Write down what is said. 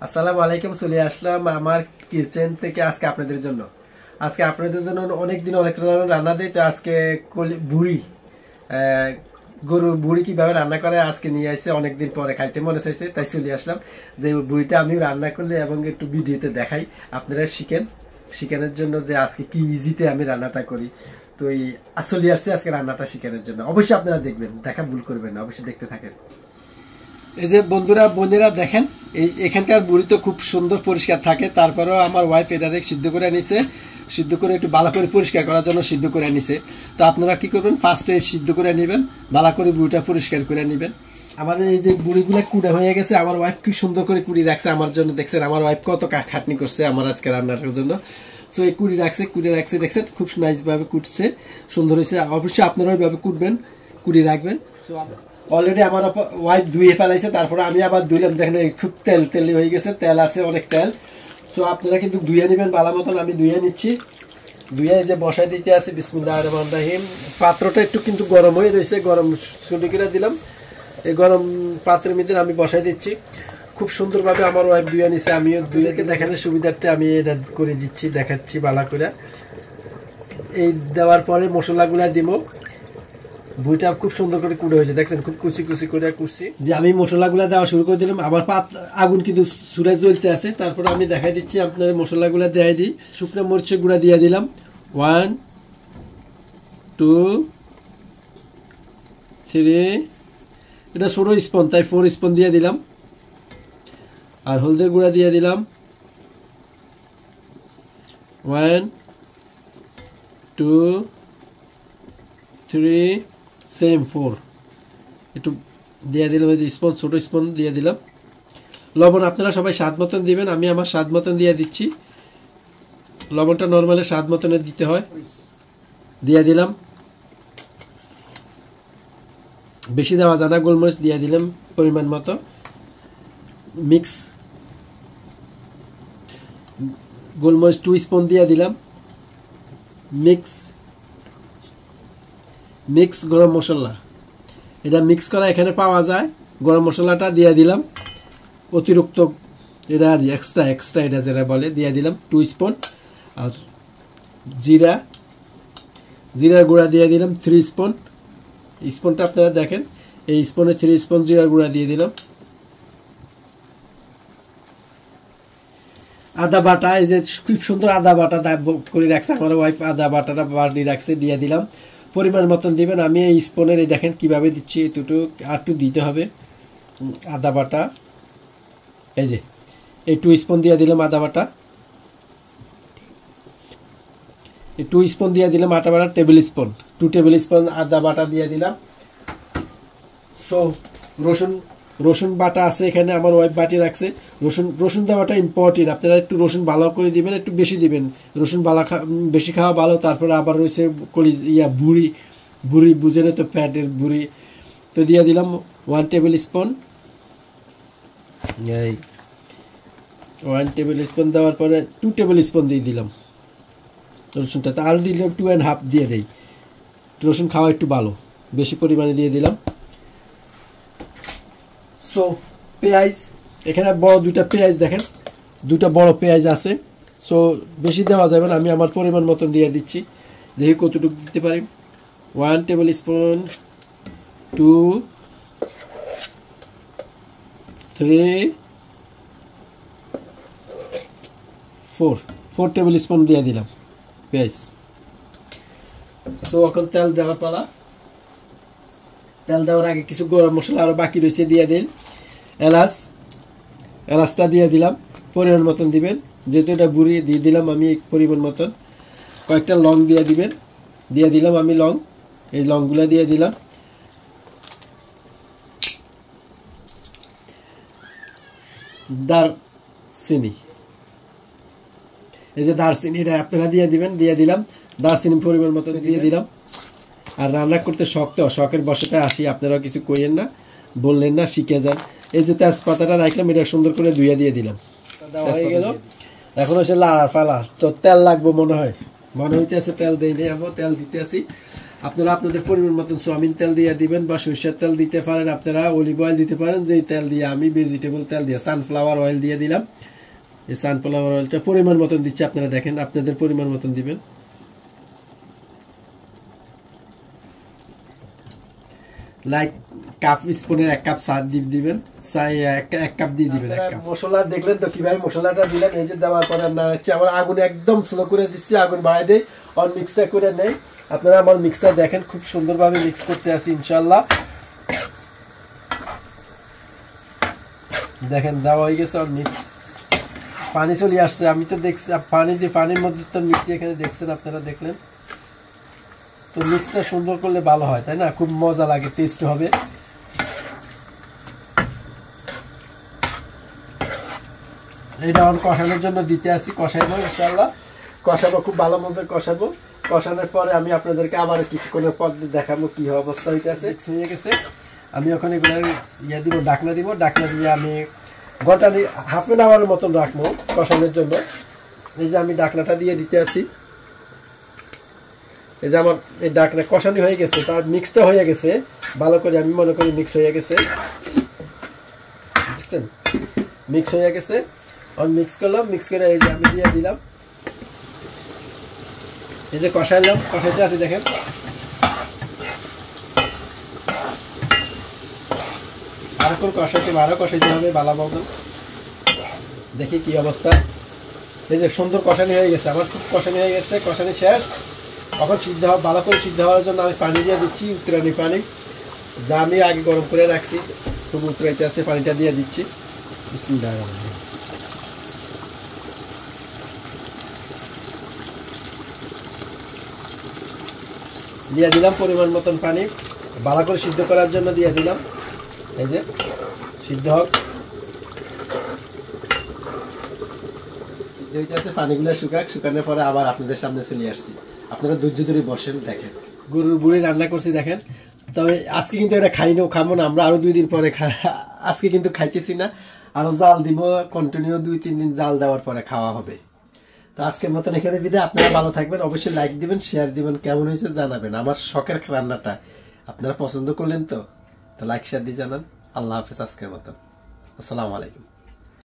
আসসালামু আলাইকুম। চলে আসলাম আমার কিচেন থেকে আজকে আপনাদের জন্য অনেকদিন অনেক ধরনের রান্না দেয়। তো আজকে বুড়ি গরুর বুড়ি কিভাবে রান্না করে আজকে নিয়ে আসছে, অনেকদিন পরে খাইতে মনে চাইছে, তাই চলে আসলাম যে বুড়িটা আমি রান্না করলে এবং একটু ভিডিওতে দেখাই, আপনারা শিখেনের জন্য যে আজকে কি ইজিতে আমি রান্নাটা করি। তো এই চলে আসছে আজকে রান্নাটা শিখানোর জন্য। অবশ্যই আপনারা দেখবেন, দেখা ভুল করবেন না, অবশ্যই দেখতে থাকেন। এই যে বন্ধুরা বোনেরা দেখেন, এখানকার বুড়ি তো খুব সুন্দর পরিষ্কার থাকে, তারপরেও আমার ওয়াইফ এটারে সিদ্ধ করে নিছে, সিদ্ধ করে একটু ভালো করে পরিষ্কার করার জন্য সিদ্ধ করে নিছে। তো আপনারা কি করবেন, ফার্স্টে সিদ্ধ করে নেবেন, ভালো করে বুড়িটা পরিষ্কার করে নেবেন। আমার এই যে বুড়িগুলা কুড়ে হয়ে গেছে, আমার ওয়াইফ কি সুন্দর করে কুড়ি রাখছে আমার জন্য। দেখছেন আমার ওয়াইফ কত খাটনি করছে আমার আজকে রান্নাটার জন্য। সো এই কুড়ি রাখছে দেখছেন, খুব নাইস ভাবে কুটছে, সুন্দর হয়েছে। অবশ্যই আপনারা ওইভাবে কুটবেন, কুড়ি রাখবেন। অলরেডি আমার ওয়াইফ ধুয়ে ফেলাইছে, তারপরে আমি আবার ধুইলাম। দেখেন খুব তেল হয়ে গেছে, তেল আছে অনেক তেল। সো আপনারা কিন্তু ধুয়ে নেবেন ভালো মতন। আমি ধুয়ে নিচ্ছি, ধুয়ে যে বসাই দিতে আছে। বিসমিল্লাহির রহমানির রহিম। পাত্রটা একটু কিন্তু গরম হয়ে রয়েছে, গরম চুলি করে দিলাম। এই গরম পাত্রের মধ্যে আমি বসাই দিচ্ছি। খুব সুন্দরভাবে আমার ওয়াইফ ধুয়ে নিছে, আমিও ধুয়েকে দেখানোর সুবিধার্থে আমি এটা করে দিচ্ছি, দেখাচ্ছি ভালো করে। এই দেওয়ার পরে মশলাগুলা দিব। বুইটা খুব সুন্দর করে কুড়ে হয়েছে, দেখছেন খুব কুচি কুচি করে কুচি। যে আমি মশলাগুলা দেওয়া শুরু করে দিলাম, আবার আগুন কিন্তু চুলায় জ্বলতে আছে। তারপরে আমি দেখাই দিচ্ছি আপনার মশলাগুলা দেখাই দিই। শুকনো মরিচের গুঁড়া দিয়ে দিলাম 1 2 3, এটা ছোট স্পুন তাই 4 স্পুন দিয়ে দিলাম। আর হলদের গুঁড়া দিয়ে দিলাম 1 2 3 সেম 4, একটু দিয়ে দিলাম স্পুন, ছোটো স্পুন দিয়ে দিলাম। লবণ আপনারা সবাই স্বাদ মতন দিবেন, আমি আমার স্বাদ মতন দিয়ে দিচ্ছি। লবণটা নর্মালি স্বাদ মতনের দিতে হয়, দিয়ে দিলাম। বেশি দেওয়া যায় না, গোলমরিচ দিয়ে দিলাম পরিমাণ মতো। গোলমরিচ 2 স্পুন দিয়ে দিলাম। মিক্স গরম মশলা, এটা মিক্স করা এখানে পাওয়া যায়। গরম মশলাটা দিয়ে দিলাম অতিরিক্ত, এটা আর এক্সট্রা এটা যেটা বলে দিয়ে দিলাম 2 স্পুন। আর জিরার গুঁড়া দিয়ে দিলাম 3 স্পুন। স্পুনটা আপনারা দেখেন, এই স্পুনে 3 স্পুন জিরার গুঁড়া দিয়ে দিলাম। আদা বাটা, এই যে খুব সুন্দর আদা বাটা করে রাখছে আমার ওয়াইফ, আদা বাটাটা বাড়ি রাখছে, দিয়ে দিলাম। পরিমাণ মতন দিবেন। আমি এই স্পুনের এই দেখেন কিভাবে দিচ্ছি, এটুকু আর একটু দিতে হবে আদা বাটা। এই যে এই 2 স্পুন দিয়ে দিলাম আদা বাটা, এই 2 স্পুন দিয়ে দিলাম আদা বাটা, 2 টেবিল স্পুন আদা বাটা দিয়ে দিলাম। সো রসুন বাটা আছে এখানে, আমার ওয়াইফ বাটি রাখছে। রসুন দেওয়াটা ইম্পর্টেন্ট, আপনারা একটু রসুন ভালো করে দিবেন, একটু বেশি দিবেন। রসুন বেশি খাওয়া ভালো। তারপরে আবার রয়েছে বুড়ি বুঝে তো ফ্যাটের বুড়ি, তো দিয়ে দিলাম 1 টেবিল স্পুন। 1 টেবিল স্পুন দেওয়ার পরে 2 টেবিল স্পুন দিয়ে দিলাম রসুনটা। তো আরও দিলাম 2.5 দিয়ে দেই, রসুন খাওয়া একটু ভালো, বেশি পরিমাণে দিয়ে দিলাম। সো পেঁয়াজ, এখানে বড় 2টা পেঁয়াজ দেখেন, 2টা বড় পেঁয়াজ আছে। সো বেশি দেওয়া যাবে না, আমি আমার পরিমাণ মতন দিয়ে দিচ্ছি, দেখি কতটুকু দিতে পারি। 1 টেবিল স্পুন, 2 3 4 টেবিল স্পুন দিয়ে দিলাম পেঁয়াজ। সো এখন তেল দেওয়ার পালা। তেল দেওয়ার আগে কিছু গরম মশলা আরও বাকি রয়েছে দিয়ে দিন। এলাচটা দিয়ে দিলাম, পরিমাণ মতন দিবেন, যেহেতু এটা বুড়ি দিয়ে দিলাম আমি পরিমাণ মতন। কয়েকটা লং দিয়ে দিলাম আমি লং, এই লংগুলো দিয়ে দিলাম। দারচিনি, এই যে দারচিনিটা আপনারা দিয়ে দিলাম। দারচিনি পরিমাণ মতন দিয়ে দিলাম। আর রান্না করতে শখের বসাতে আসি, আপনারাও কিছু কইেন না, বললেন না, শিখে যান। এই যে তেজপাতাটা রাখলাম, এটা সুন্দর করে ধুয়ে দিয়ে দিলাম। হয়ে গেল, এখন হচ্ছে লাড়ার পালা। তো তেল লাগবো মনে হইতেছে, তেল দেই নেই, তেল দিতে আসি। আপনারা আপনাদের পরিমাণ মতন সয়াবিন তেল দিয়ে দিবেন বা সরিষার তেল দিতে পারেন, আপনারা অলিভ অয়েল দিতে পারেন। যেই তেল দিয়ে আমি ভেজিটেবল তেল দিয়ে সানফ্লাওয়ার অয়েল দিয়ে দিলাম। এই সানফ্লাওয়ার অয়েলটা পরিমাণ মতন দিচ্ছি, আপনারা দেখেন আপনাদের পরিমাণ মতন দিবেন। লাইক কাপ স্পুনের 1 কাপ চা দিবেন, এক কাপ দিয়ে দিবেন। মশলা দেখলেন তো কিভাবে মশলাটা দিলাম। এই যে দেওয়ার পরে আপনারা হচ্ছে আমার আগুন একদম স্লো করে দিচ্ছি, আগুন বাড়াই দেই আর মিক্সটা করে নেই। আপনারা আমার মিক্সটা দেখেন, খুব সুন্দরভাবে মিক্স করতে আছি ইনশাল্লাহ। দেখেন দেওয়া হয়ে গেছে আর মিক্স, পানি চলে আসছে। আমি তো দেখছি পানির মধ্যে তো মিক্সি এখানে দেখছেন, আপনারা দেখলেন তো। মিক্সটা সুন্দর করলে ভালো হয়, তাই না? খুব মজা লাগে, টেস্ট হবে। এটা আমার কষানোর জন্য দিতে আসি, কষাইবো ইনশাল্লাহ। কষাবো, খুব ভালো মজা কষাবো। কষানোর পরে আমি আপনাদেরকে আবার কিছুক্ষণের পর দেখাবো কি অবস্থা হইতেছে। হয়ে গেছে, আমি ওখানে দিব, ডাকনা দিব। ডাকনা দিয়ে আমি ঘন্টা হাফ অ্যান আওয়ারের মতন রাখবো কষানোর জন্য। এই যে আমি ডাকনাটা দিয়ে দিতে আসি। এই যে আমার এই ডাকনা কষানো হয়ে গেছে, তার মিক্সটা হয়ে গেছে ভালো করে। আমি মনে করি মিক্স হয়ে গেছে, বুঝলেন? মিক্স হয়ে গেছে, আমি মিক্স করলাম। মিক্স করে এই যে আমি দিয়ে দিলাম। এই যে কষাইলাম, কষাইতে আছে দেখেন। আর কোন কষাইতে আরো কষাইতে হবে ভালো মতন। দেখি কি অবস্থা। এই যে সুন্দর কষানি হয়ে গেছে, আমার খুব কষানি হয়ে গেছে। কষানি শেষ, এখন সিদ্ধ ভালো করে সিদ্ধ হওয়ার জন্য আমি পানি দিয়ে দিচ্ছি, উতরানি পানি, যা আমি আগে গরম করে রাখছি। খুব উতরাইতে আছে, পানিটা দিয়ে দিচ্ছি। দিয়ে দিলাম পরিমাণ মতন পানি, ভালো করে সিদ্ধ করার জন্য দিয়ে দিলাম। এই যে সিদ্ধ হোক, পানিগুলো শুকানোর পরে আবার আপনাদের সামনে চলে আসছি। আপনারা ধৈর্য ধরে বসেন, দেখেন গরুর বুড়ি রান্না করছি দেখেন। তবে আজকে কিন্তু এটা খাবো না, আমরা আরো 2 দিন পরে আজকে কিন্তু খাইতেছি না, আরো জাল দিব। কন্টিনিউ 2-3 দিন জাল দেওয়ার পরে খাওয়া হবে। তো আজকের মতন এখানে বিদায়। আপনারা ভালো থাকবেন, অবশ্যই লাইক দিবেন, শেয়ার দিবেন, কেমন হয়েছে জানাবেন। আমার শখের রান্নাটা আপনারা পছন্দ করলেন তো লাইক শেয়ার দিয়ে জানান। আল্লাহ হাফেজ, আজকের মতন আসসালামু আলাইকুম।